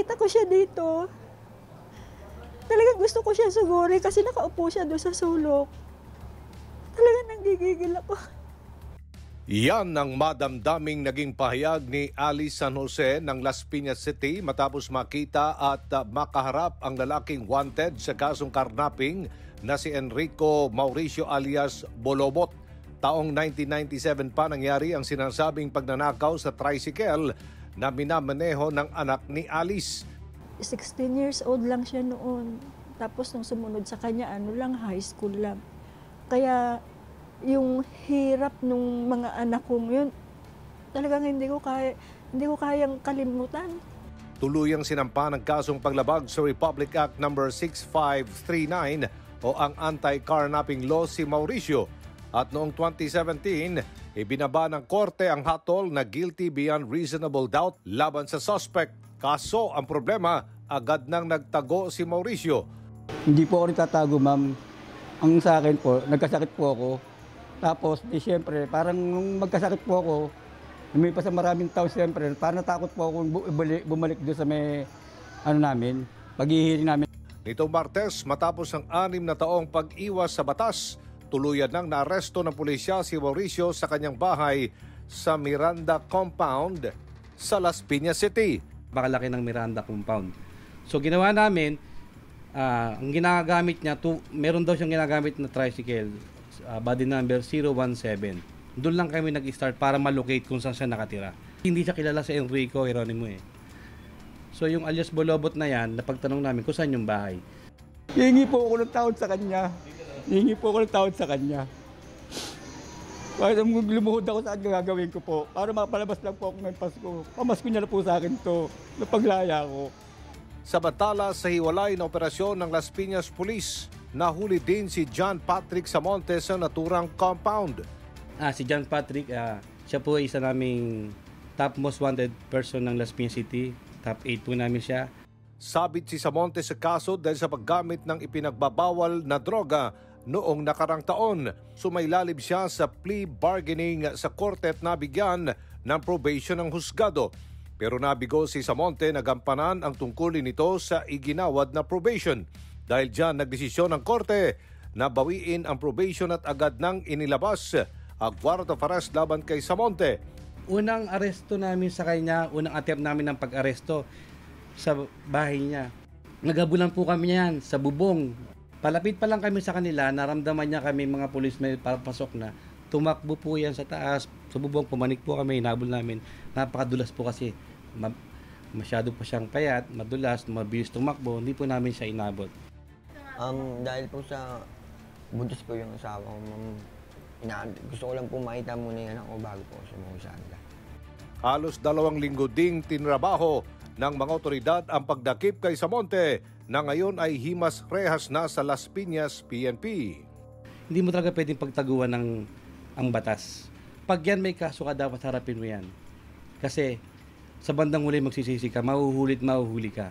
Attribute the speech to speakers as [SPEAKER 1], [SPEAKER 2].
[SPEAKER 1] nakita ko siya dito, talagang gusto ko siya suguri kasi nakaupo siya doon sa sulok. Talagang nanggigigil ako.
[SPEAKER 2] Yan ang madamdaming naging pahayag ni Alice San Jose ng Las Piñas City matapos makita at makaharap ang lalaking wanted sa kasong karnaping na si Enrico Mauricio alias Bolobot. Taong 1997 pa nangyari ang sinasabing pagnanakaw sa tricycle na minamaneho ng anak ni Alice.
[SPEAKER 1] 16 years old lang siya noon. Tapos nung sumunod sa kanya, high school lang. Kaya yung hirap nung mga anak kong yun, talagang hindi ko kayang kalimutan.
[SPEAKER 2] Tuluyang sinampa ng kasong paglabag sa Republic Act No. 6539 o ang Anti-Carnapping Law si Mauricio. At noong 2017, ibinaba ng korte ang hatol na guilty beyond reasonable doubt laban sa suspect. Kaso ang problema, agad nang nagtago si Mauricio.
[SPEAKER 3] Hindi po ako nagtatago, ma'am. Ang sa akin po, nagkasakit po ako. Tapos, siyempre, parang nung magkasakit po ako, lumipas sa maraming taon siyempre, parang natakot po ako bumalik doon sa may, paghihiling namin.
[SPEAKER 2] Nitong Martes, matapos ang 6 na taong pag-iwas sa batas, tuluyan nang naaresto ng pulisya si Mauricio sa kanyang bahay sa Miranda Compound sa Las Piñas City.
[SPEAKER 4] Bakalaki ng Miranda Compound. So ginawa namin, ang ginagamit niya, meron daw siyang ginagamit na tricycle, body number 017. Doon lang kami nag-start para malocate kung saan siya nakatira. Hindi siya kilala sa Enrico Geronimo eh. So yung alias Bolobot na yan, napagtanong namin kung saan yung bahay.
[SPEAKER 3] Hihingi po ako ng tawad sa kanya. Para lumuhod ako sa akin, gagawin ko po. Para mapalabas lang po ako ngayong Pasko. Pamasko niya na po sa akin to. Napaglaya ko.
[SPEAKER 2] Sa batala sa hiwalay na operasyon ng Las Piñas Police, nahuli din si John Patrick Samonte sa naturang compound.
[SPEAKER 4] Si John Patrick, siya po ay isa naming top most wanted person ng Las Piñas City. Top 8 po namin siya.
[SPEAKER 2] Sabit si Samonte sa kaso dahil sa paggamit ng ipinagbabawal na droga noong nakarang taon. Sumailalim siya sa plea bargaining sa korte at nabigyan ng probation ng husgado. Pero nabigo si Samonte na gampanan ang tungkulin nito sa iginawad na probation. Dahil dyan nagdesisyon ng korte na bawiin ang probation at agad nang inilabas ang warrant of arrest laban kay Samonte.
[SPEAKER 4] Unang aresto namin sa kanya, unang attempt namin ng pag-aresto sa bahay niya. Nagabulan po kami yan sa bubong. Palapit pa lang kami sa kanila, naramdaman niya kami mga pulis may papasok na. Tumakbo po yan sa taas, sa bubong, pumanik po kami, hinabol namin. Napakadulas po kasi. Masyado po siyang payat, madulas, mabilis tumakbo, hindi po namin siya inabot.
[SPEAKER 5] Dahil po sa buntis po yung asawa ko, gusto ko lang po makita muna yung anak ko bago po sumuwi sa kanila.
[SPEAKER 2] Halos 2 linggo ding tinrabaho ng mga otoridad ang pagdakip kay Samonte na ngayon ay himas rehas na sa Las Piñas PNP.
[SPEAKER 4] Hindi mo talaga pwedeng pagtaguan ang batas. Pag yan may kaso ka, dapat harapin mo yan. Kasi sa bandang huli magsisisi ka, mahuhuli ka.